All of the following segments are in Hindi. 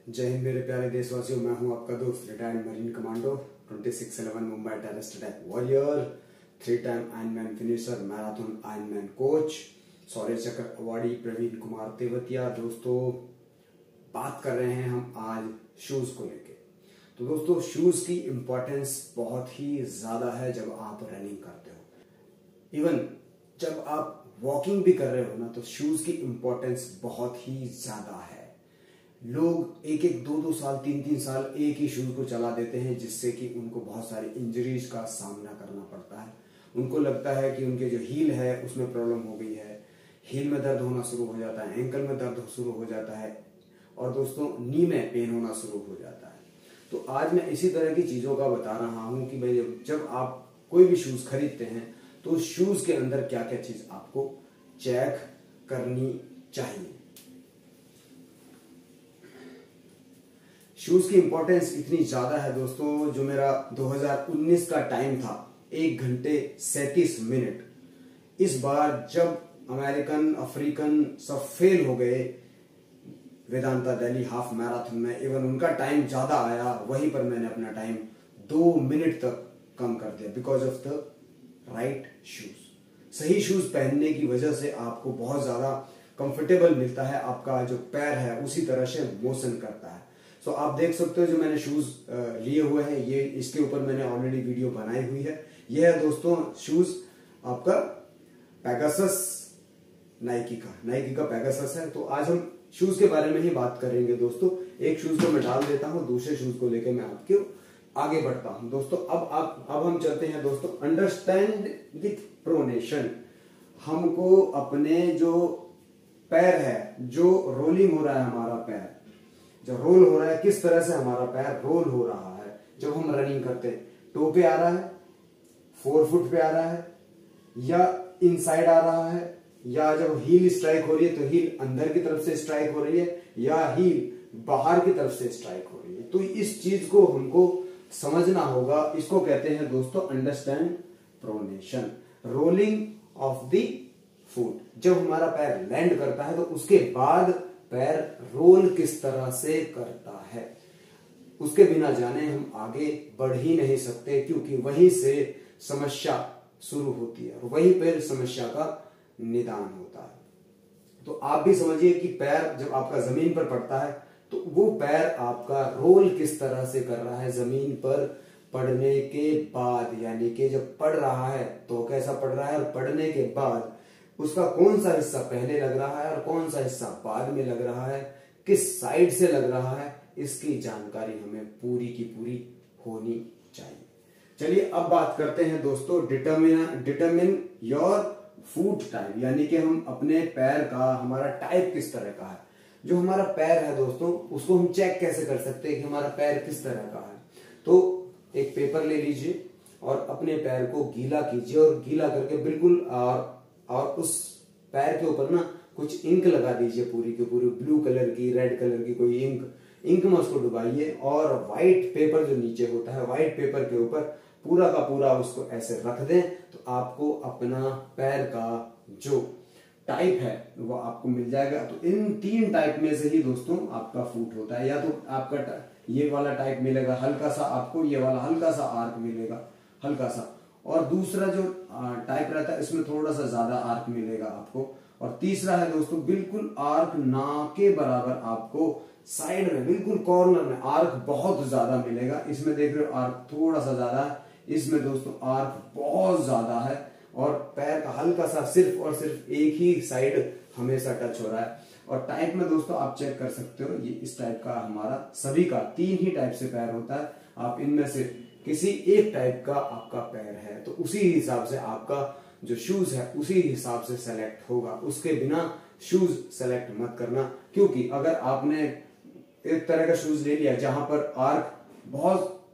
जय हिंद मेरे प्यारे देशवासियों। मैं हूं आपका दोस्त retired marine commando 2611 Mumbai terrorist attack warrior, 3 time ironman finisher, marathon ironman coach, Shaurya Chakra awardee Praveen Kumar Tewatia. दोस्तों, बात कर रहे हैं हम आज शूज को लेके। तो दोस्तों, शूज की इंपॉर्टेंस बहुत ही ज्यादा है जब आप रनिंग करते हो। इवन जब आप वॉकिंग भी कर रहे हो ना, तो शूज की इंपॉर्टेंस बहुत ही ज्यादा है। लोग एक एक दो साल 3 साल एक ही शूज को चला देते हैं, जिससे कि उनको बहुत सारी इंजरीज का सामना करना पड़ता है। उनको लगता है कि उनके जो हील है उसमें प्रॉब्लम हो गई है, हील में दर्द होना शुरू हो जाता है, एंकल में दर्द शुरू हो जाता है और दोस्तों नी में पेन होना शुरू हो जाता है। तो आज मैं इसी तरह की चीजों का बता रहा हूं कि भाई जब आप कोई भी शूज खरीदते हैं तो शूज के अंदर क्या क्या चीज आपको चेक करनी चाहिए। शूज की इंपॉर्टेंस इतनी ज्यादा है दोस्तों, जो मेरा 2019 का टाइम था 1 घंटे 37 मिनट, इस बार जब अमेरिकन अफ्रीकन सब फेल हो गए वेदांता दिल्ली हाफ मैराथन में, इवन उनका टाइम ज्यादा आया, वहीं पर मैंने अपना टाइम 2 मिनट तक कम कर दिया because of the right shoes. सही शूज पहनने की वजह से आपको बहुत ज्यादा कंफर्टेबल मिलता है, आपका जो पैर है उसी तरह से मोशन करता है। सो आप देख सकते हो जो मैंने शूज लिए हुए हैं, ये इसके ऊपर मैंने ऑलरेडी वीडियो बनाई हुई है। ये है दोस्तों शूज आपका पेगासस, नाइकी का पेगासस है। तो आज हम शूज के बारे में ही बात करेंगे दोस्तों। एक शूज को मैं डाल देता हूं, दूसरे शूज को लेकर मैं आपके आगे बढ़ता हूं दोस्तों। अब हम चलते हैं दोस्तों अंडरस्टैंड विथ प्रोनेशन। हमको अपने जो पैर है, जो रोलिंग हो रहा है हमारा पैर, जो रोल हो रहा है, किस तरह से हमारा पैर रोल हो रहा है जब हम रनिंग करते हैं। टो पे आ रहा है, 4 फुट पे आ रहा है, या इनसाइड आ रहा है, या जब हील स्ट्राइक हो रही है तो हील अंदर की तरफ से स्ट्राइक हो रही है, या हील बाहर की तरफ से स्ट्राइक हो रही है। तो इस चीज को हमको समझना होगा। इसको कहते हैं दोस्तों understand pronation, rolling of the foot. जब हमारा पैर लैंड करता है तो उसके बाद पैर रोल किस तरह से करता है, उसके बिना जाने हम आगे बढ़ ही नहीं सकते, क्योंकि वहीं से समस्या शुरू होती है और वहीं पर समस्या का निदान होता है। तो आप भी समझिए कि पैर जब आपका जमीन पर पड़ता है तो वो पैर आपका रोल किस तरह से कर रहा है जमीन पर पड़ने के बाद, यानी कि जब पड़ रहा है तो कैसा पड़ रहा है, और पड़ने के बाद उसका कौन सा हिस्सा पहले लग रहा है और कौन सा हिस्सा बाद में लग रहा है, किस साइड से लग रहा है, इसकी जानकारी हमें पूरी की पूरी होनी चाहिए। चलिए अब बात करते हैं दोस्तों डिटरमिन योर फुट टाइप, यानी कि हम अपने पैर का, हमारा टाइप किस तरह का है। जो हमारा पैर है दोस्तों, उसको हम चेक कैसे कर सकते हैं कि हमारा पैर किस तरह का है। तो एक पेपर ले लीजिए और अपने पैर को गीला कीजिए, और गीला करके बिल्कुल और उस पैर के ऊपर ना कुछ इंक लगा दीजिए, पूरी की पूरी ब्लू कलर की, रेड कलर की कोई इंक में उसको डुबाइए, और व्हाइट पेपर जो नीचे होता है, व्हाइट पेपर के ऊपर पूरा का पूरा उसको ऐसे रख दें, तो आपको अपना पैर का जो टाइप है वो आपको मिल जाएगा। तो इन 3 टाइप में से ही दोस्तों आपका फुट होता है। या तो आपका ये वाला टाइप मिलेगा हल्का सा, आपको ये वाला हल्का सा आर्क मिलेगा, हल्का सा, और दूसरा जो टाइप रहता है इसमें थोड़ा सा ज्यादा आर्क मिलेगा आपको, और तीसरा है दोस्तों बिल्कुल आर्क ना के बराबर आपको साइड में, बिल्कुल कॉर्नर में आर्क बहुत ज्यादा मिलेगा। इसमें देख रहे हो आर्क थोड़ा सा ज्यादा है, इसमें दोस्तों आर्क बहुत ज्यादा है, और पैर का हल्का सा सिर्फ और सिर्फ एक ही साइड हमेशा टच हो रहा है। और टाइप में दोस्तों आप चेक कर सकते हो, ये इस टाइप का हमारा सभी का 3 ही टाइप से पैर होता है। आप इनमें से किसी एक टाइप का आपका पैर है तो उसी हिसाब से आपका जो शूज है उसी हिसाब से सेलेक्ट होगा। उसके बिना शूज सेलेक्ट मत करना, क्योंकि अगर आपने एक तरह का शूज ले लिया जहां पर आर्क बहुत,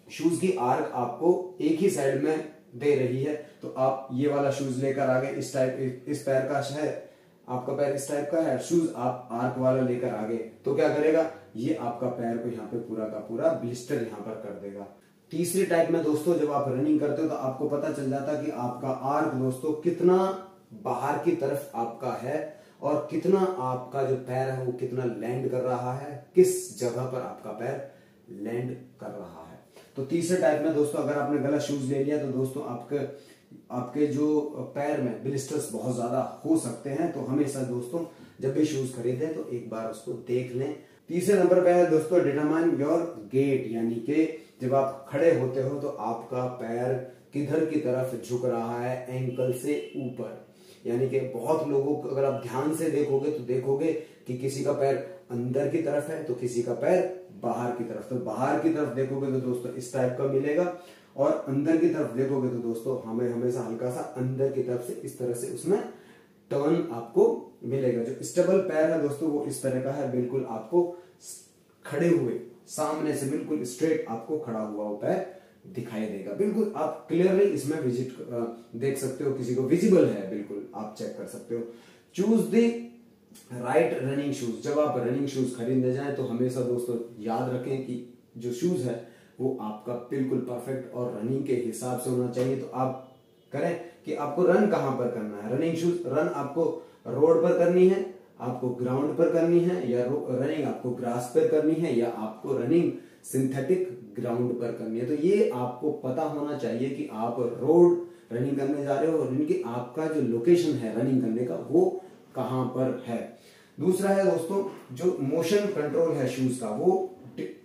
शूज की आर्क आपको एक ही साइड में दे रही है, तो आप ये वाला शूज लेकर आ गए, इस टाइप, इस पैर का है आपका पैर इस टाइप का है, शूज आप आर्क वाला लेकर आ गए, तो क्या करेगा, ये आपका पैर को यहाँ पे पूरा का पूरा ब्लिस्टर यहाँ पर कर देगा। तीसरी टाइप में दोस्तों जब आप रनिंग करते हो तो आपको पता चल जाता कि आपका आर्क दोस्तों कितना बाहर की तरफ आपका है और कितना आपका जो पैर है वो कितना लैंड कर रहा है, किस जगह पर आपका पैर लैंड कर रहा है। तो तीसरे टाइप में दोस्तों अगर आपने गलत शूज ले लिया तो दोस्तों आपके जो पैर में ब्लिस्टर्स बहुत ज्यादा हो सकते हैं। तो हमेशा दोस्तों जब भी शूज खरीदें तो एक बार उसको देख लें। तीसरे नंबर पे है दोस्तों डिटरमाइन योर गेट, यानी कि जब आप खड़े होते हो तो आपका पैर किधर की तरफ झुक रहा है, एंकल से ऊपर। यानी कि बहुत लोगों को अगर आप ध्यान से देखोगे तो देखोगे कि किसी का पैर अंदर की तरफ है तो किसी का पैर बाहर की तरफ। तो बाहर की तरफ देखोगे तो दोस्तों इस टाइप का मिलेगा, और अंदर की तरफ देखोगे तो दोस्तों हमें हमेशा हल्का सा अंदर की तरफ से इस तरह से उसमें टर्न आपको मिलेगा। जो स्टेबल पैर है दोस्तों वो इस तरह का है, बिल्कुल आपको खड़े हुए सामने से बिल्कुल स्ट्रेट आपको खड़ा हुआ वो पैर दिखाई देगा। बिल्कुल आप क्लियरली इसमें विजिट देख सकते हो, किसी को विजिबल है बिल्कुल आप चेक कर सकते हो। Choose the right running shoes. जब आप रनिंग शूज खरीदने जाएं तो हमेशा दोस्तों याद रखें कि जो शूज है वो आपका बिल्कुल परफेक्ट और रनिंग के हिसाब से होना चाहिए। तो आप करें कि आपको रन कहां पर करना है। रनिंग शूज रन आपको रोड पर करनी है, आपको ग्राउंड पर करनी है, या रनिंग आपको ग्रास पर करनी है, या आपको रनिंग सिंथेटिक ग्राउंड पर करनी है। तो ये आपको पता होना चाहिए कि आप रोड रनिंग करने जा रहे हो और इनकी आपका जो लोकेशन है रनिंग करने का वो कहां पर है। दूसरा है दोस्तों जो मोशन कंट्रोल है शूज का, वो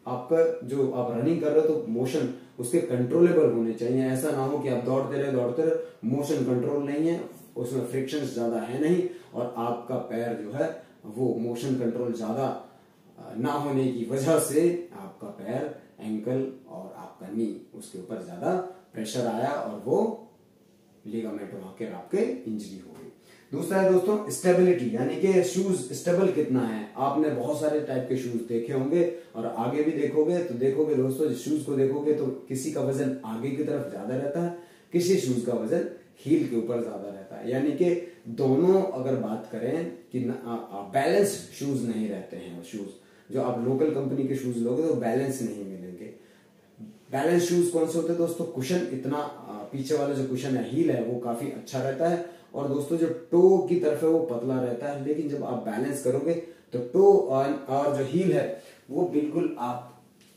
आपका जो आप रनिंग कर रहे हो तो मोशन उसके कंट्रोलेबल होने चाहिए। ऐसा ना हो कि आप दौड़ते रहे मोशन कंट्रोल नहीं है, उसमें फ्रिक्शन ज्यादा है नहीं और आपका पैर जो है वो मोशन कंट्रोल ज्यादा ना होने की वजह से आपका पैर एंकल और आपका नी उसके ऊपर ज्यादा प्रेशर आया और वो लिगामेंट वहां के आपके इंजरी हो गई। दूसरा है दोस्तों स्टेबिलिटी, यानी कि शूज स्टेबल कितना है। आपने बहुत सारे टाइप के शूज देखे होंगे और आगे भी देखोगे तो देखोगे दोस्तों शूज को देखोगे तो किसी का वजन आगे की तरफ ज्यादा रहता है, किसी शूज का वजन हील के ऊपर ज्यादा रहता है। यानी कि दोनों अगर बात करें कि बैलेंस शूज नहीं रहते हैं। शूज जो आप लोकल कंपनी के शूज लोगे तो बैलेंस नहीं मिलेंगे। बैलेंस शूज कौन से होते हैं दोस्तों, कुशन इतना पीछे वाला जो कुशन है हील है वो काफी अच्छा रहता है और दोस्तों जो टो की तरफ है वो पतला रहता है। लेकिन जब आप बैलेंस करोगे तो टो और जो हील है वो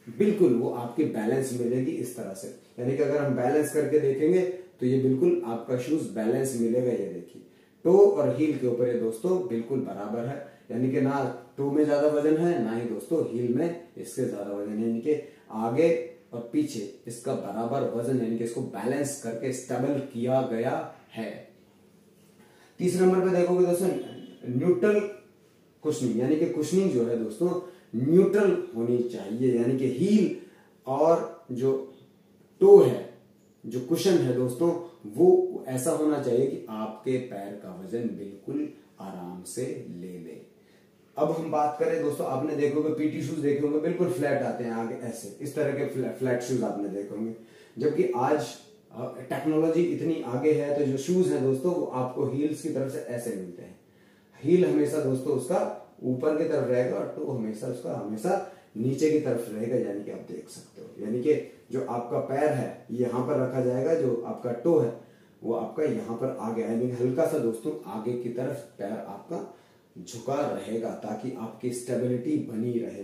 बिल्कुल वो आपके बैलेंस मिलेगी इस तरह से। यानी कि अगर हम बैलेंस करके देखेंगे तो ये बिल्कुल आपका शूज बैलेंस मिलेगा। ये देखिए टो और हील के ऊपर ये दोस्तों बिल्कुल बराबर है, यानी कि ना टो में ज्यादा वजन है ना ही दोस्तों हील में इसके ज्यादा वजन है। यानी कि आगे और पीछे इसका बराबर वजन, यानी कि इसको बैलेंस करके स्टेबल किया गया है। तीसरे नंबर पे देखोगे दोस्तों न्यूट्रल कुशनिंग, यानी कि कुशनिंग जो है दोस्तों न्यूट्रल होनी चाहिए। यानी कि हील और जो टो है जो कुशन है दोस्तों वो ऐसा होना चाहिए कि आपके पैर का वजन बिल्कुल आराम से ले ले। अब हम बात करें दोस्तों, आपने देखोगे पीटी शूज देखे होंगे बिल्कुल फ्लैट आते हैं आगे ऐसे, इस तरह के फ्लैट शूज आपने देखे होंगे। जबकि आज टेक्नोलॉजी इतनी आगे है तो जो शूज है दोस्तों वो आपको हील्स की तरफ से ऐसे मिलते हैं। हील हमेशा दोस्तों उसका ऊपर की तरफ रहेगा और टो हमेशा उसका हमेशा नीचे की तरफ रहेगा। यानी कि आप देख सकते हो, यानी कि जो आपका पैर है यहां पर रखा जाएगा, जो आपका टो है वो आपका यहां पर आ गया, यानी हल्का सा दोस्तों आगे की तरफ पैर आपका झुका रहेगा ताकि आपकी स्टेबिलिटी बनी रहे।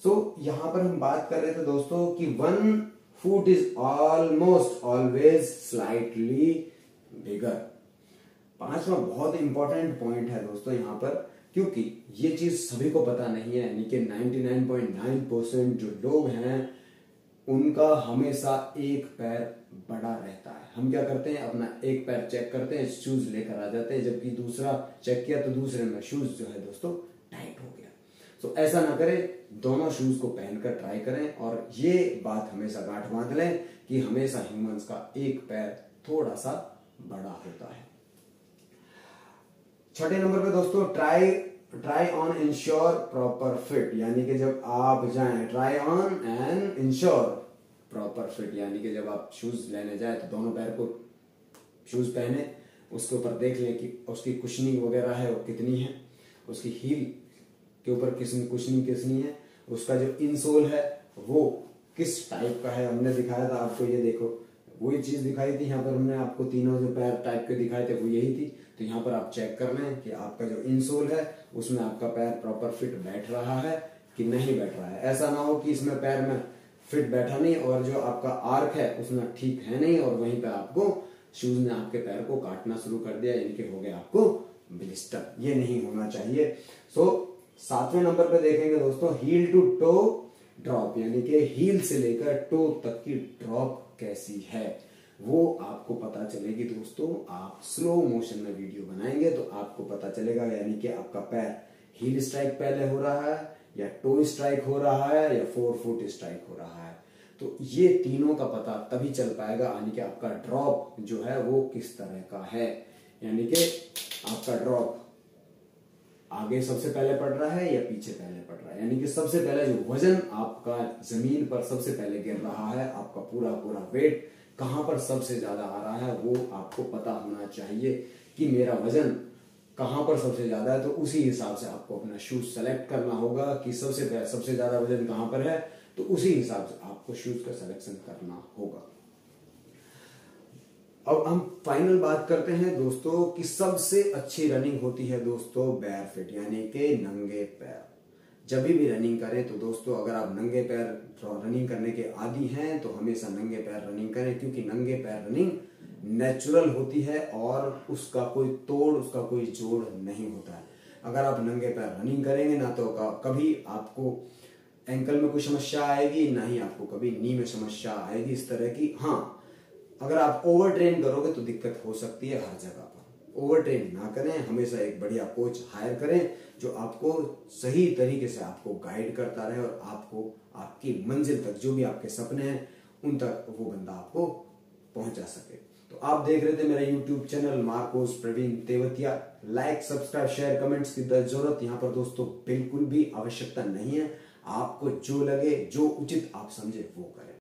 सो यहां पर हम बात कर रहे थे दोस्तों कि one foot is almost always slightly bigger. पांचवा बहुत इंपॉर्टेंट पॉइंट है दोस्तों यहां पर, क्योंकि ये चीज सभी को पता नहीं है। यानी कि 99.9% जो लोग हैं उनका हमेशा एक पैर बड़ा रहता है। हम क्या करते हैं अपना एक पैर चेक करते हैं, शूज लेकर आ जाते हैं, जबकि दूसरा चेक किया तो दूसरे में शूज जो है दोस्तों टाइट हो गया। तो ऐसा ना करें, दोनों शूज को पहनकर ट्राई करें और ये बात हमेशा गांठ बांध लें कि हमेशा ह्यूमंस का एक पैर थोड़ा सा बड़ा होता है। छठे नंबर पे दोस्तों try on ensure proper fit, यानी कि जब आप जाएं try on and ensure proper fit, यानी कि जब आप शूज लेने जाए तो दोनों पैर को शूज पहने, उसके ऊपर देख लें कि उसकी कुशनिंग वगैरह है वो कितनी है, उसकी हील के ऊपर कुशनिंग कितनी है, उसका जो इनसोल है वो किस टाइप का है। हमने दिखाया था आपको, ये देखो वही चीज दिखाई थी यहाँ पर, हमने आपको तीनों जो पैर टाइप के दिखाए थे वो यही थी। तो यहाँ पर आप चेक कर लें कि आपका जो इंसोल है उसमें आपका पैर प्रॉपर फिट बैठ रहा है कि नहीं बैठ रहा है। ऐसा ना हो कि इसमें पैर में फिट बैठा नहीं और जो आपका आर्क है उसमें ठीक है नहीं और वहीं पे आपको शूज ने आपके पैर को काटना शुरू कर दिया, यानी कि हो गया आपको ब्लिस्टर। ये नहीं होना चाहिए। सो 7वें नंबर पे देखेंगे दोस्तों, हील टू टो ड्रॉप, यानी कि हील से लेकर टो तक की ड्रॉप कैसी है वो आपको पता चलेगी दोस्तों। आप स्लो मोशन में वीडियो बनाएंगे तो आपको पता चलेगा, यानी कि आपका पैर हील स्ट्राइक पहले हो रहा है या टो स्ट्राइक हो रहा है या 4 फुट स्ट्राइक हो रहा है। तो ये तीनों का पता तभी चल पाएगा, यानी कि आपका ड्रॉप जो है वो किस तरह का है, यानी कि आपका ड्रॉप आगे सबसे पहले पड़ रहा है या पीछे पहले पड़ रहा है, यानी कि सबसे पहले जो वजन आपका जमीन पर सबसे पहले गिर रहा है, आपका पूरा पूरा वेट कहां पर सबसे ज्यादा आ रहा है वो आपको पता होना चाहिए कि मेरा वजन कहां पर सबसे ज्यादा है। तो उसी हिसाब से आपको अपना शूज सेलेक्ट करना होगा कि सबसे ज्यादा वजन कहां पर है, तो उसी हिसाब से आपको शूज का सिलेक्शन करना होगा। अब हम फाइनल बात करते हैं दोस्तों कि सबसे अच्छी रनिंग होती है दोस्तों बेयर फिट, यानी कि नंगे पैर। जब भी रनिंग करें तो दोस्तों अगर आप नंगे पैर रनिंग करने के आदी हैं तो हमेशा नंगे पैर रनिंग करें, क्योंकि नंगे पैर रनिंग नेचुरल होती है और उसका कोई तोड़, उसका कोई जोड़ नहीं होता है। अगर आप नंगे पैर रनिंग करेंगे ना तो कभी आपको एंकल में कोई समस्या आएगी, ना ही आपको कभी नी में समस्या आएगी इस तरह की। हाँ, अगर आप ओवर ट्रेन करोगे तो दिक्कत हो सकती है हर जगह पर। ओवर ट्रेन ना करें, हमेशा एक बढ़िया कोच हायर करें जो आपको सही तरीके से आपको गाइड करता रहे और आपको आपकी मंजिल तक, जो भी आपके सपने हैं उन तक वो बंदा आपको पहुंचा सके। तो आप देख रहे थे मेरा YouTube channel MARCOS Praveen Teotia. Like, subscribe, share, comments की जरूरत यहाँ पर दोस्तों बिल्कुल भी आवश्यकता नहीं है। आपको जो लगे, जो उचित आप समझे वो करें।